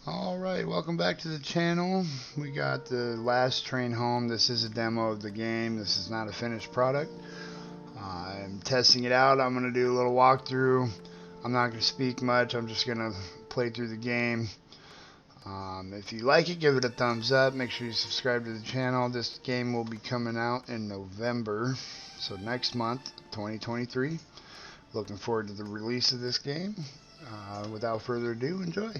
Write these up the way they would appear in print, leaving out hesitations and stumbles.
Alright, welcome back to the channel. We got the last train home. This is a demo of the game. This is not a finished product. I'm testing it out. I'm going to do a little walkthrough. I'm not going to speak much. I'm just going to play through the game. If you like it, give it a thumbs up. Make sure you subscribe to the channel. This game will be coming out in November, so next month, 2023. Looking forward to the release of this game. Without further ado, enjoy.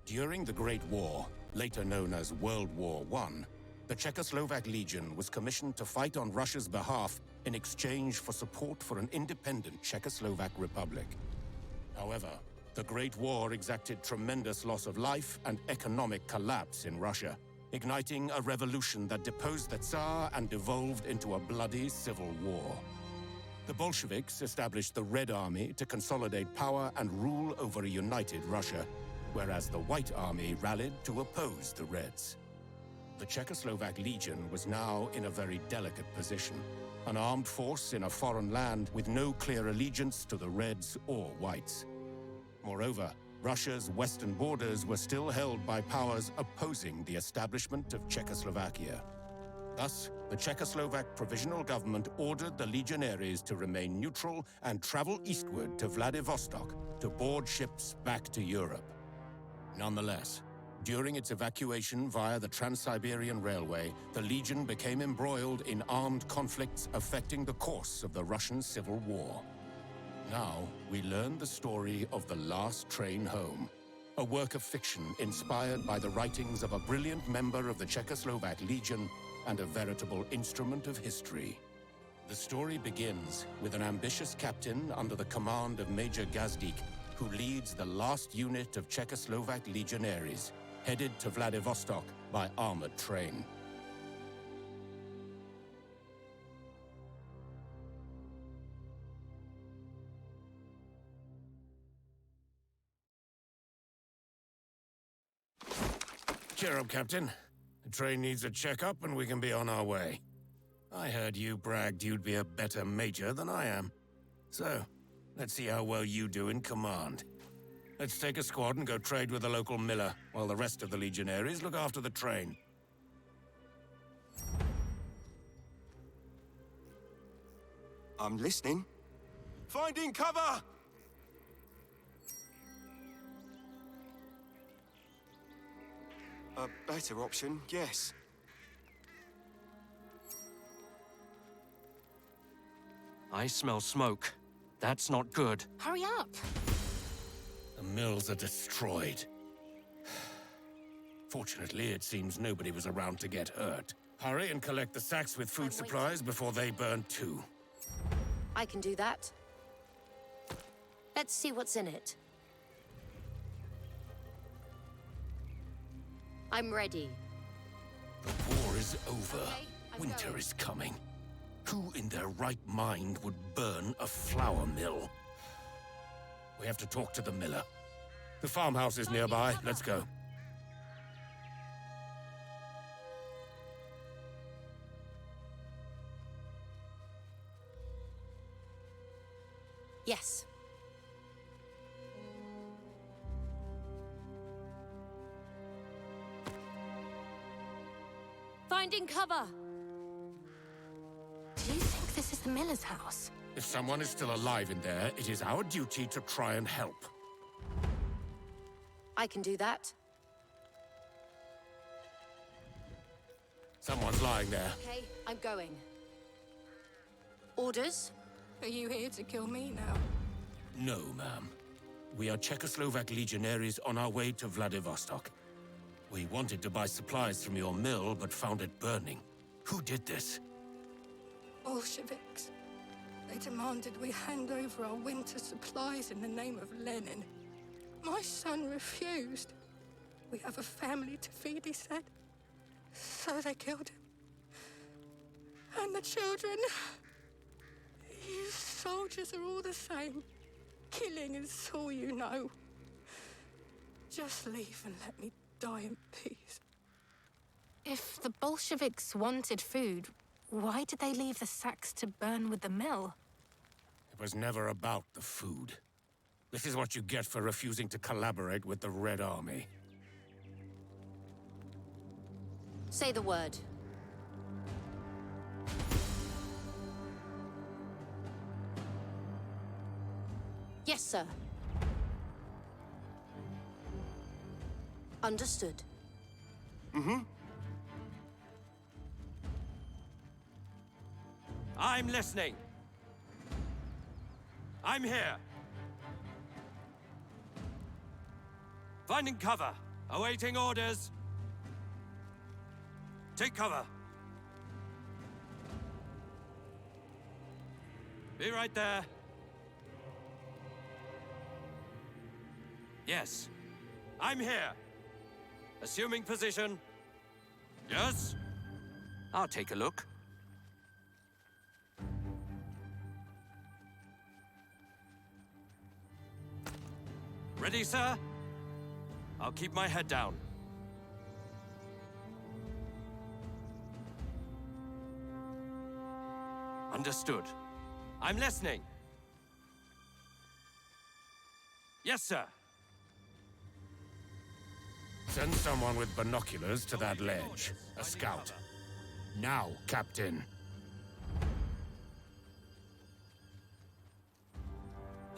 During the Great War, later known as World War I, the Czechoslovak Legion was commissioned to fight on Russia's behalf in exchange for support for an independent Czechoslovak Republic. However, the Great War exacted tremendous loss of life and economic collapse in Russia, igniting a revolution that deposed the Tsar and devolved into a bloody civil war. The Bolsheviks established the Red Army to consolidate power and rule over a united Russia, whereas the White Army rallied to oppose the Reds. The Czechoslovak Legion was now in a very delicate position, an armed force in a foreign land with no clear allegiance to the Reds or Whites. Moreover, Russia's western borders were still held by powers opposing the establishment of Czechoslovakia. Thus, the Czechoslovak Provisional Government ordered the legionaries to remain neutral and travel eastward to Vladivostok to board ships back to Europe. Nonetheless, during its evacuation via the Trans-Siberian Railway, the Legion became embroiled in armed conflicts affecting the course of the Russian Civil War. Now, we learn the story of The Last Train Home, a work of fiction inspired by the writings of a brilliant member of the Czechoslovak Legion and a veritable instrument of history. The story begins with an ambitious captain under the command of Major Gazdik, who leads the last unit of Czechoslovak legionaries, headed to Vladivostok by armored train. Cheer up, Captain. The train needs a checkup and we can be on our way. I heard you bragged you'd be a better major than I am. So, let's see how well you do in command. Let's take a squad and go trade with the local miller, while the rest of the legionaries look after the train. I'm listening. Finding cover! A better option, yes. I smell smoke. That's not good. Hurry up! The mills are destroyed. Fortunately, it seems nobody was around to get hurt. Hurry and collect the sacks with food supplies before they burn too. I can do that. Let's see what's in it. I'm ready. The war is over. Okay, I'm Winter going. is coming. Who in their right mind would burn a flour mill? We have to talk to the miller. The farmhouse is nearby. Let's go. Yes. Finding cover! Do you think this is the miller's house? If someone is still alive in there, it is our duty to try and help. I can do that. Someone's lying there. Okay, I'm going. Orders? Are you here to kill me now? No, ma'am. We are Czechoslovak legionaries on our way to Vladivostok. We wanted to buy supplies from your mill, but found it burning. Who did this? Bolsheviks. They demanded we hand over our winter supplies in the name of Lenin. My son refused. We have a family to feed, he said. So they killed him. And the children. soldiers are all the same. Killing is all you know. Just leave and let me die in peace. If the Bolsheviks wanted food, why did they leave the sacks to burn with the mill? It was never about the food. This is what you get for refusing to collaborate with the Red Army. Say the word. Yes, sir. Understood. I'm listening. I'm here. Finding cover. Awaiting orders. Take cover. Be right there. Yes. I'm here. Assuming position. Yes? I'll take a look. Ready, sir? I'll keep my head down. Understood. I'm listening. Yes, sir. Send someone with binoculars to that ledge. A scout. Now, Captain.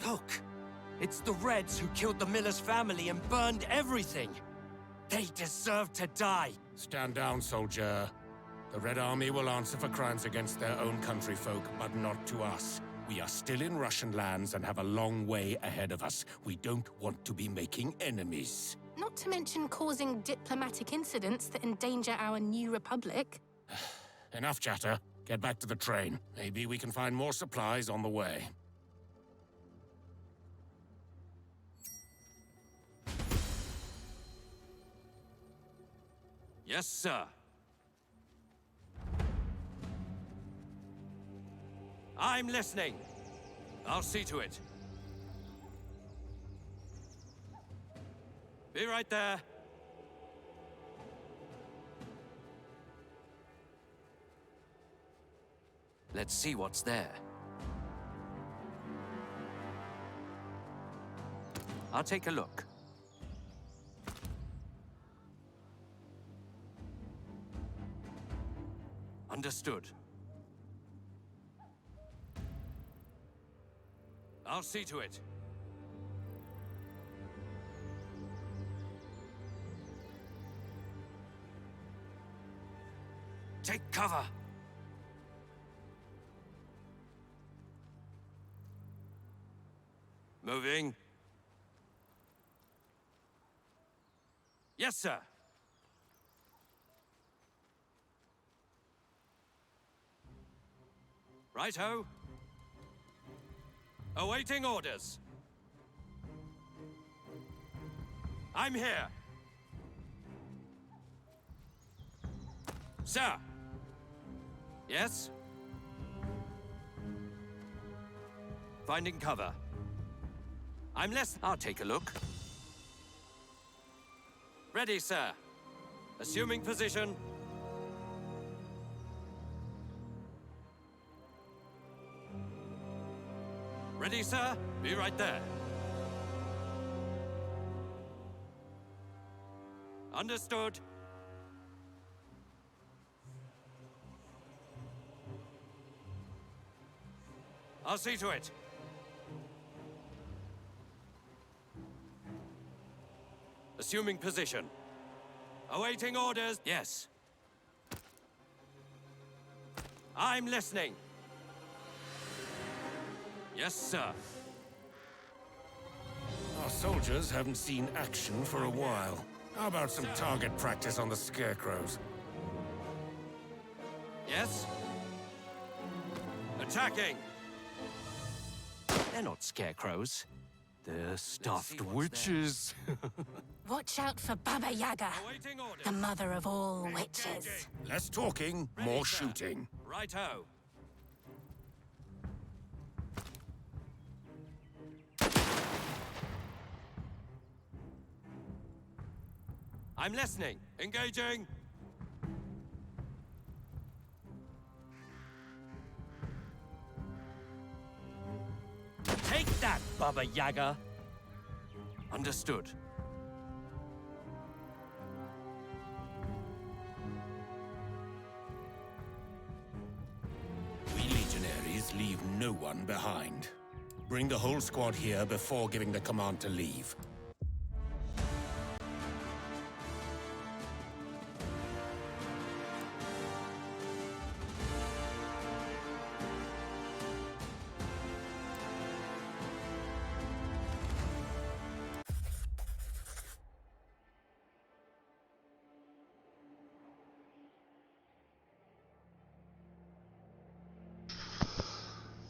Look! It's the Reds who killed the Miller's family and burned everything! They deserve to die! Stand down, soldier. The Red Army will answer for crimes against their own countryfolk, but not to us. We are still in Russian lands and have a long way ahead of us. We don't want to be making enemies. Not to mention causing diplomatic incidents that endanger our new republic. Enough chatter. Get back to the train. Maybe we can find more supplies on the way. Yes, sir. I'm listening. I'll see to it. Be right there. Let's see what's there. I'll take a look. Understood. I'll see to it. Take cover! Moving. Yes, sir. Righto. Awaiting orders. I'm here. Sir. Yes? Finding cover. I'm less... I'll take a look. Ready, sir. Assuming position. Ready, sir? Be right there. Understood. I'll see to it. Assuming position. Awaiting orders. Yes. I'm listening. Yes, sir. Our soldiers haven't seen action for a while. How about some target practice on the scarecrows? Yes? Attacking! They're not scarecrows. They're stuffed witches. Watch out for Baba Yaga, Awaiting orders. the mother of all witches. Less talking, more sir. shooting. Righto. I'm listening. Engaging. Take that, Baba Yaga. Understood. We legionaries leave no one behind. Bring the whole squad here before giving the command to leave.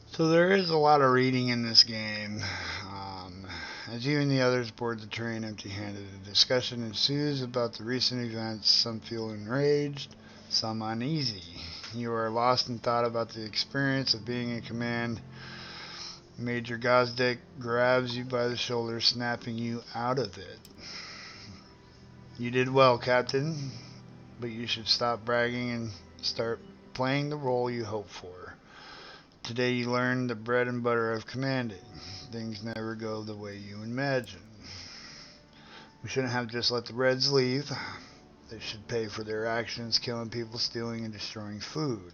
So there is a lot of reading in this game. As you and the others board the train empty-handed, a discussion ensues about the recent events. Some feel enraged, some uneasy. You are lost in thought about the experience of being in command. Major Gazdik grabs you by the shoulder, snapping you out of it. You did well, Captain, but you should stop bragging and start playing the role you hope for. Today you learned the bread and butter of commanding. Things never go the way you imagine. We shouldn't have just let the Reds leave. They should pay for their actions, killing people, stealing, and destroying food.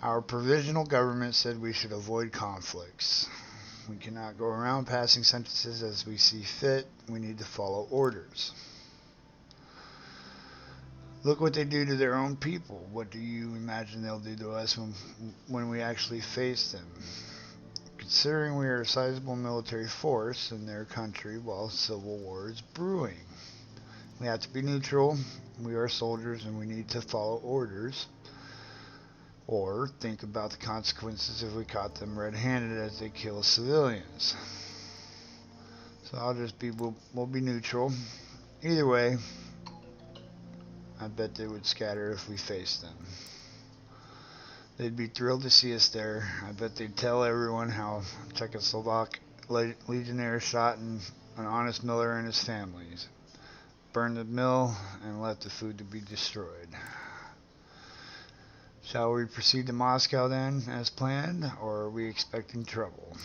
Our provisional government said we should avoid conflicts. We cannot go around passing sentences as we see fit. We need to follow orders. Look what they do to their own people. What do you imagine they'll do to us when we actually face them? Considering we are a sizable military force in their country while civil war is brewing. We have to be neutral. We are soldiers and we need to follow orders. Or think about the consequences if we caught them red-handed as they kill civilians. So we'll be neutral. Either way, I bet they would scatter if we faced them. They'd be thrilled to see us there. I bet they'd tell everyone how Czechoslovak legionnaires shot an honest miller and his families, burned the mill, and left the food to be destroyed. Shall we proceed to Moscow then, as planned, or are we expecting trouble?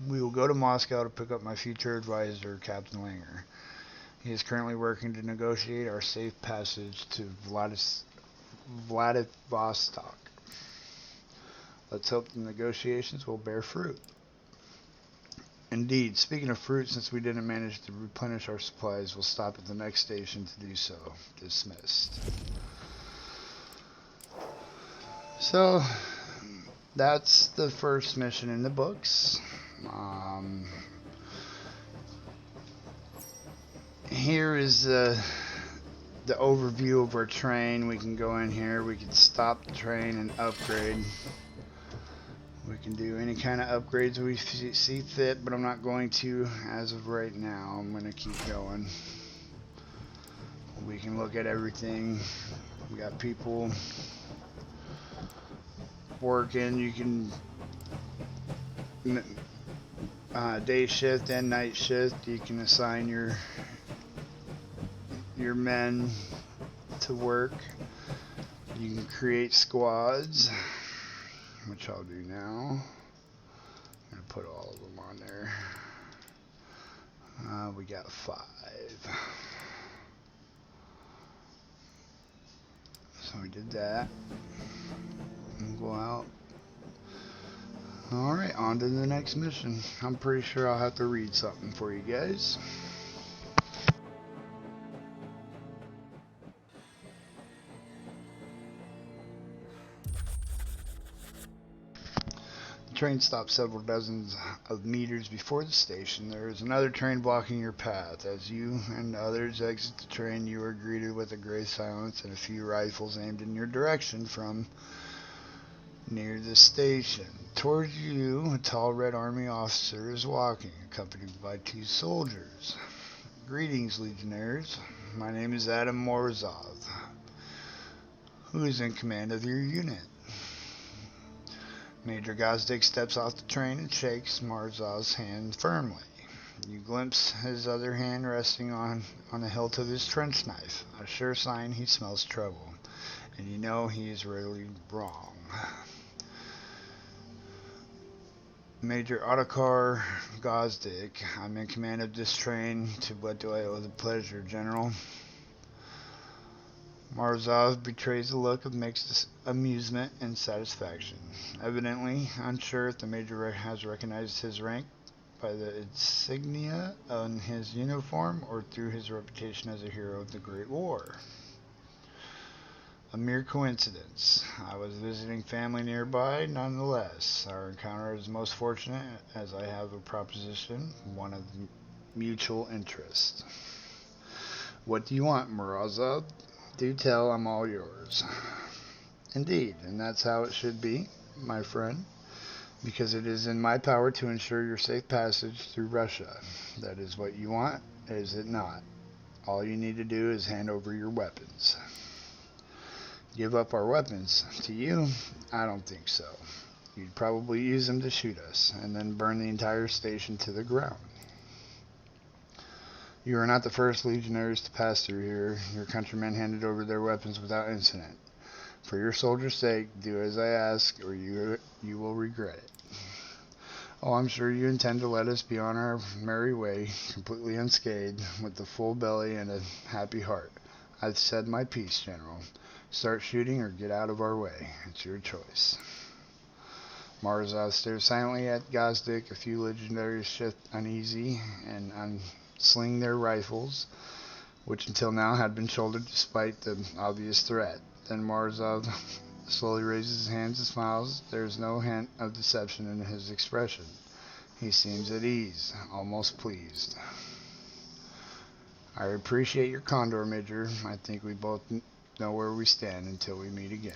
We will go to Moscow to pick up my future advisor, Captain Langer. He is currently working to negotiate our safe passage to Vladivostok. Let's hope the negotiations will bear fruit. Indeed, speaking of fruit, since we didn't manage to replenish our supplies, we'll stop at the next station to do so. Dismissed. So, that's the first mission in the books. Here is the overview of our train. We can go in here, we can stop the train and upgrade. We can do any kind of upgrades we see fit, but I'm not going to as of right now. I'm going to keep going. We can look at everything. We got people working. You can day shift and night shift. You can assign your men to work. You can create squads, which I'll do now. I'm going to put all of them on there. We got 5. So we did that. And go out. Alright, on to the next mission. I'm pretty sure I'll have to read something for you guys. The train stops several dozens of meters before the station. There is another train blocking your path. As you and others exit the train, you are greeted with a gray silence and a few rifles aimed in your direction from near the station. Towards you, a tall Red Army officer is walking, accompanied by 2 soldiers. Greetings, Legionnaires. My name is Adam Morozov. Who is in command of your unit? Major Gazdik steps off the train and shakes Morozov's hand firmly. You glimpse his other hand resting on the hilt of his trench knife, a sure sign he smells trouble, and you know he is really wrong. Major Ottokar Gazdik, I'm in command of this train. To what do I owe the pleasure, General? Morozov betrays a look of mixed amusement and satisfaction, evidently unsure if the Major has recognized his rank by the insignia on his uniform or through his reputation as a hero of the Great War. A mere coincidence. I was visiting family nearby, nonetheless. Our encounter is most fortunate, as I have a proposition, one of mutual interest. What do you want, Morozov? Do tell, I'm all yours. Indeed, and that's how it should be, my friend, because it is in my power to ensure your safe passage through Russia. That is what you want, is it not? All you need to do is hand over your weapons. Give up our weapons to you? I don't think so. You'd probably use them to shoot us, and then burn the entire station to the ground. You are not the first legionaries to pass through here. Your countrymen handed over their weapons without incident. For your soldiers' sake, do as I ask, or you will regret it. Oh, I'm sure you intend to let us be on our merry way, completely unscathed, with a full belly and a happy heart. I've said my piece, General. Start shooting or get out of our way. It's your choice. Morozov stares silently at Gazdik. A few legionaries shift uneasy and unsling their rifles, which until now had been shouldered despite the obvious threat. Then Morozov slowly raises his hands and smiles. There is no hint of deception in his expression. He seems at ease, almost pleased. I appreciate your candor, Major. I think we both know where we stand until we meet again.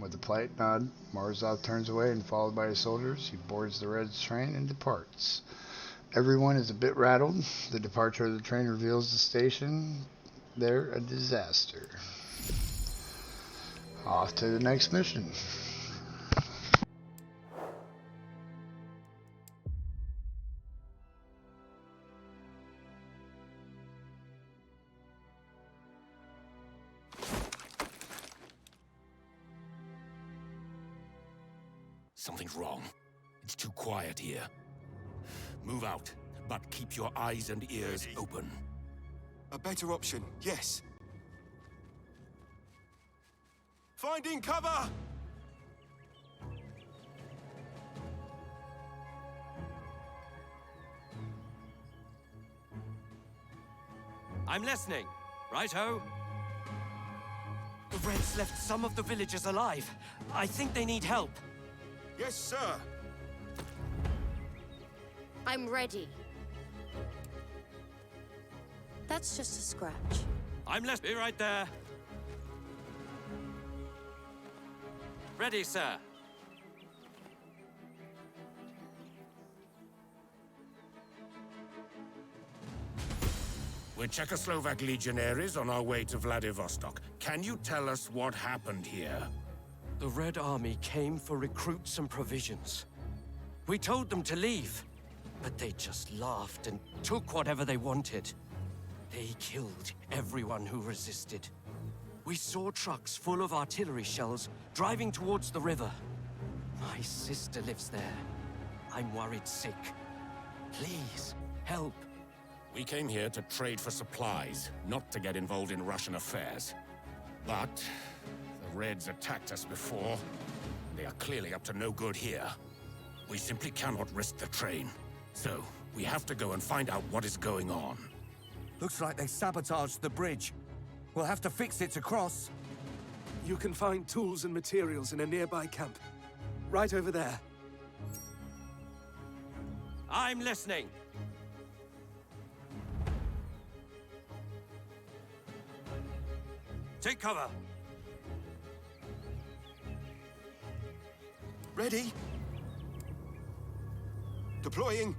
With a polite nod, Morozov turns away, and followed by his soldiers, he boards the Red's train and departs. Everyone is a bit rattled. The departure of the train reveals the station there a disaster. Off to the next mission. Something's wrong. It's too quiet here. Move out, but keep your eyes and ears open. A better option, yes. Finding cover! I'm listening. Right-ho. The Reds left some of the villagers alive. I think they need help. Yes, sir. I'm ready. That's just a scratch. Be right there. Ready, sir. We're Czechoslovak legionaries on our way to Vladivostok. Can you tell us what happened here? The Red Army came for recruits and provisions. We told them to leave, but they just laughed and took whatever they wanted. They killed everyone who resisted. We saw trucks full of artillery shells driving towards the river. My sister lives there. I'm worried sick. Please, help. We came here to trade for supplies, not to get involved in Russian affairs. But the Reds attacked us before. They are clearly up to no good here. We simply cannot risk the train. So, we have to go and find out what is going on. Looks like they sabotaged the bridge. We'll have to fix it to cross. You can find tools and materials in a nearby camp. Right over there. I'm listening. Take cover. Ready? Deploying.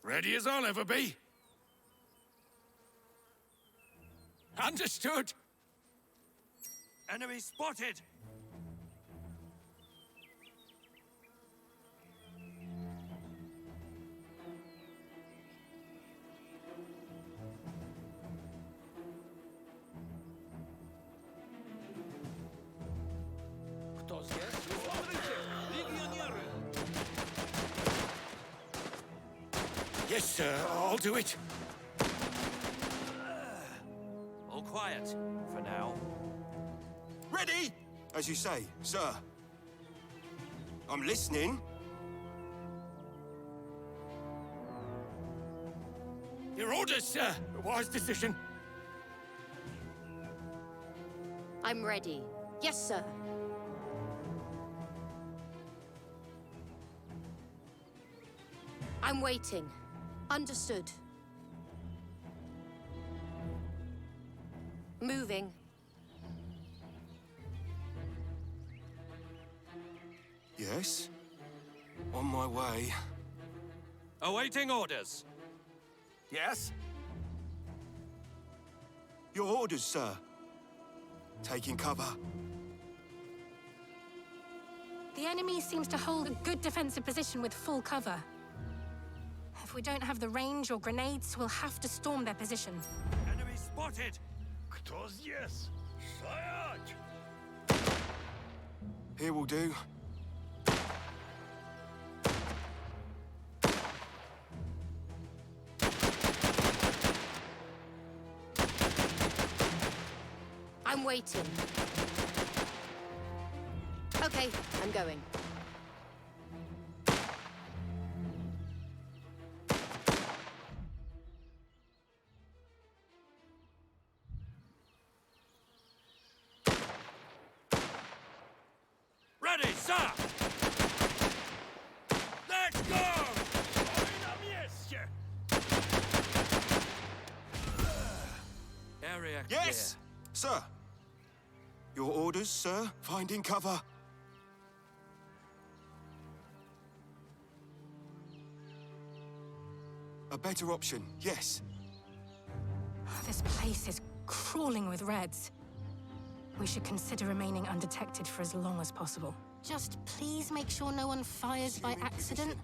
Ready as I'll ever be. Understood. Enemy spotted! Yes, sir, I'll do it. All quiet, for now. Ready? As you say, sir. I'm listening. Your orders, sir. A wise decision. I'm ready. Yes, sir. I'm waiting. Understood. Moving. Yes? On my way. Awaiting orders. Yes? Your orders, sir. Taking cover. The enemy seems to hold a good defensive position with full cover. If we don't have the range or grenades, we'll have to storm their position. Enemy spotted! Kto здесь? Стоять! Here will do. I'm waiting. Okay, I'm going. Ready, sir! Let's go! Area clear. Yes, sir. Your orders, sir. Finding cover. A better option, yes. This place is crawling with Reds. We should consider remaining undetected for as long as possible. Just please make sure no one fires by accident.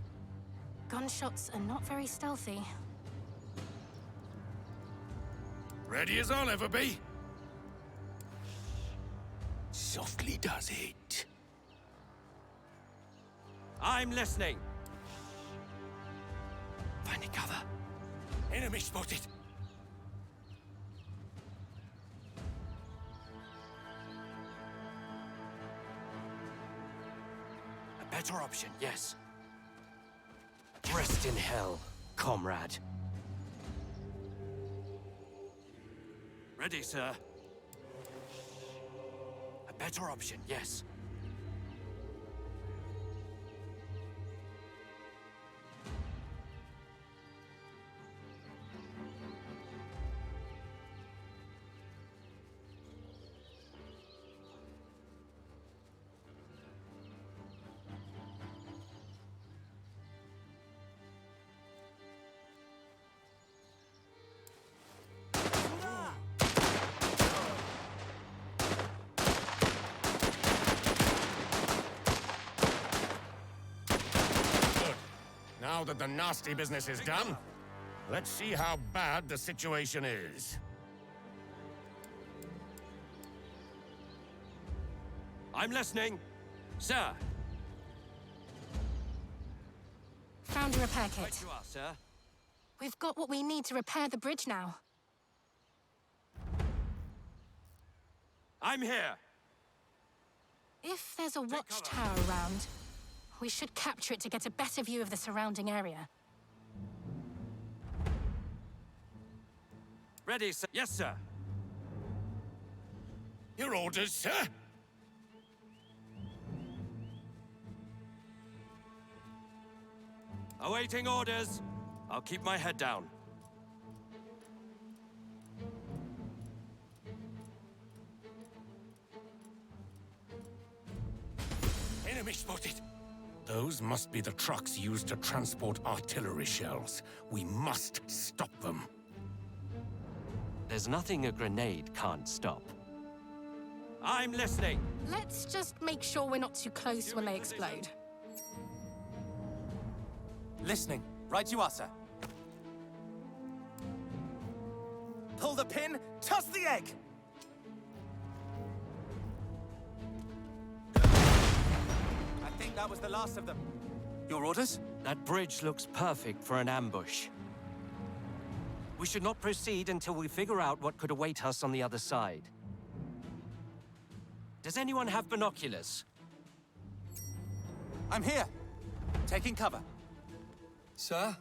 Gunshots are not very stealthy. Ready as I'll ever be. Softly does it. I'm listening. Finding cover. Enemy spotted. A better option, yes. Rest in hell, comrade. Ready, sir. A better option, yes. Now that the nasty business is done, let's see how bad the situation is. I'm listening. Sir. Found a repair Right kit. you are, sir. We've got what we need to repair the bridge now. I'm here. If there's a cover. watchtower around, we should capture it to get a better view of the surrounding area. Ready, sir. Yes, sir. Your orders, sir? Awaiting orders. I'll keep my head down. Enemy spotted. Those must be the trucks used to transport artillery shells. We must stop them. There's nothing a grenade can't stop. I'm listening. Let's just make sure we're not too close when they explode. Listening. Right you are, sir. Pull the pin, toss the egg! I think that was the last of them. Your orders? That bridge looks perfect for an ambush. We should not proceed until we figure out what could await us on the other side. Does anyone have binoculars? I'm here. Taking cover. Sir?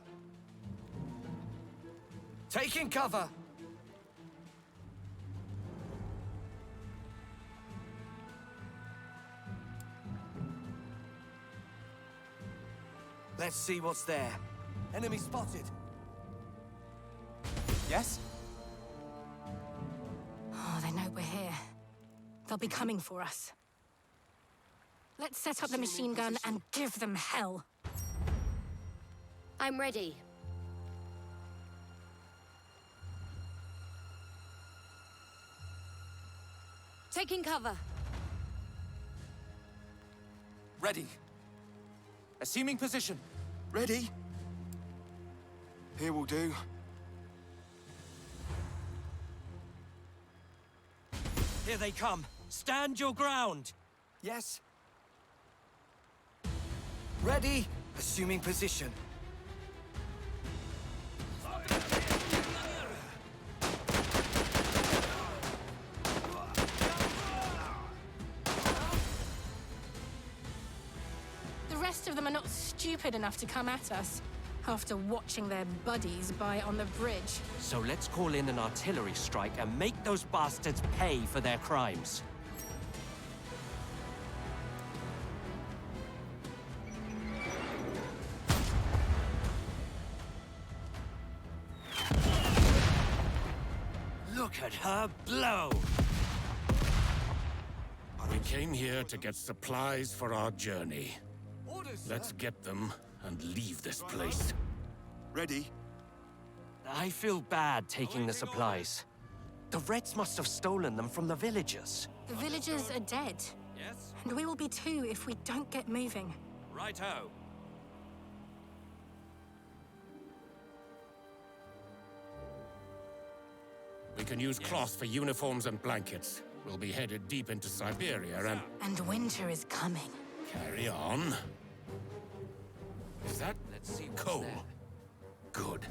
Taking cover! Let's see what's there. Enemy spotted. Yes? Oh, they know we're here. They'll be coming for us. Let's set up the machine gun and give them hell. I'm ready. Taking cover. Ready. Assuming position. Ready? Here will do. Here they come. Stand your ground. Yes. Ready. Assuming position. The rest of them are not stupid enough to come at us after watching their buddies by on the bridge. So let's call in an artillery strike and make those bastards pay for their crimes. Look at her blow! We came here to get supplies for our journey. Orders, sir. Let's get them and leave this place. Ready? I feel bad taking the supplies. The Reds must have stolen them from the villagers. The villagers are dead, Yes? and we will be too if we don't get moving. Righto. We can use cloth for uniforms and blankets. We'll be headed deep into Siberia and... And winter is coming. Carry on. Is that Let's see what's coal? there. Good.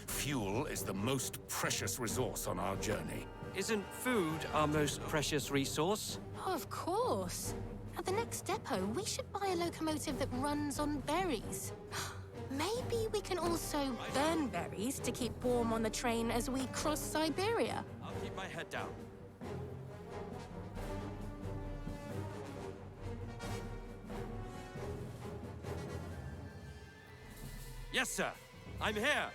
Fuel is the most precious resource on our journey. Isn't food our most precious resource? Of course. At the next depot, we should buy a locomotive that runs on berries. Maybe we can also burn berries to keep warm on the train as we cross Siberia. I'll keep my head down. Yes, sir. I'm here.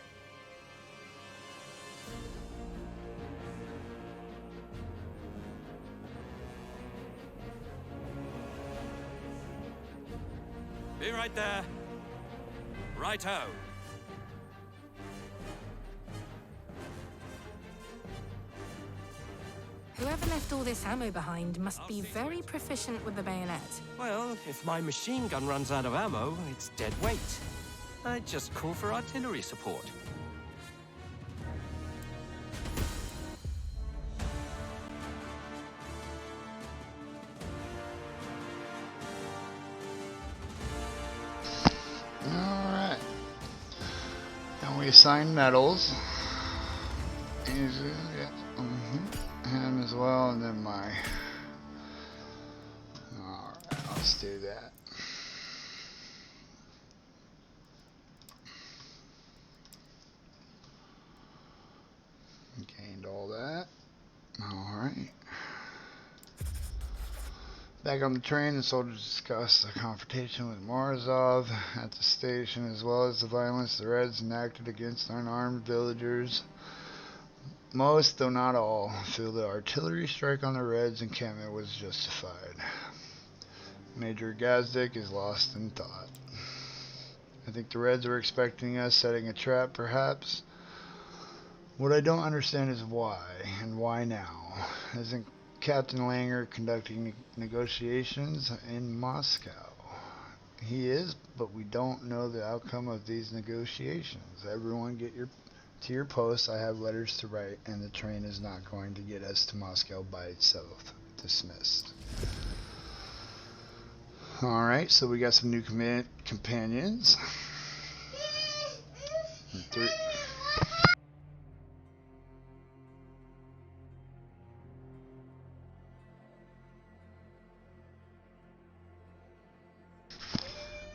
Be right there. Righto. Whoever left all this ammo behind must be very proficient with the bayonet. Well, if my machine gun runs out of ammo, it's dead weight. I'd just call for artillery support. Alright. And we assign medals. Easy, yeah. Him as well, and then my... Alright, let's do that. Gained all that. Alright. Back on the train, the soldiers discussed the confrontation with Morozov at the station, as well as the violence the Reds enacted against unarmed villagers. Most, though not all, feel the artillery strike on the Reds' encampment was justified. Major Gazdik is lost in thought. I think the Reds were expecting us, setting a trap perhaps. What I don't understand is why, and why now? Isn't Captain Langer conducting negotiations in Moscow? He is, but we don't know the outcome of these negotiations. Everyone get to your posts. I have letters to write, and the train is not going to get us to Moscow by itself. Dismissed. Alright, so we got some new companions.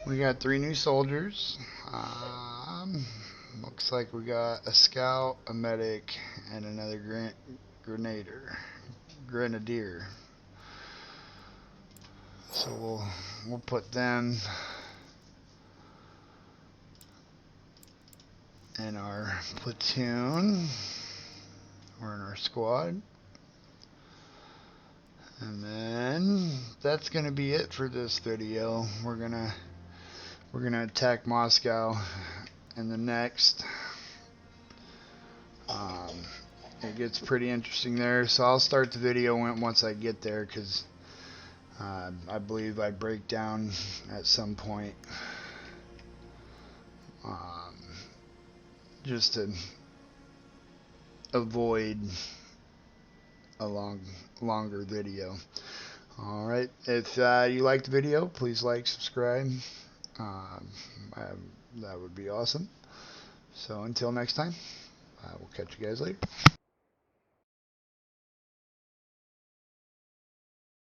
We got 3 new soldiers. Looks like we got a scout, a medic, and another grenadier. So we'll put them in our platoon or in our squad. And then that's gonna be it for this video. We're gonna attack Moscow in the next. It gets pretty interesting there, so I'll start the video once I get there, because I believe I break down at some point, just to avoid a longer video. Alright, if you liked the video, please like, subscribe. That would be awesome. So until next time, I will catch you guys later.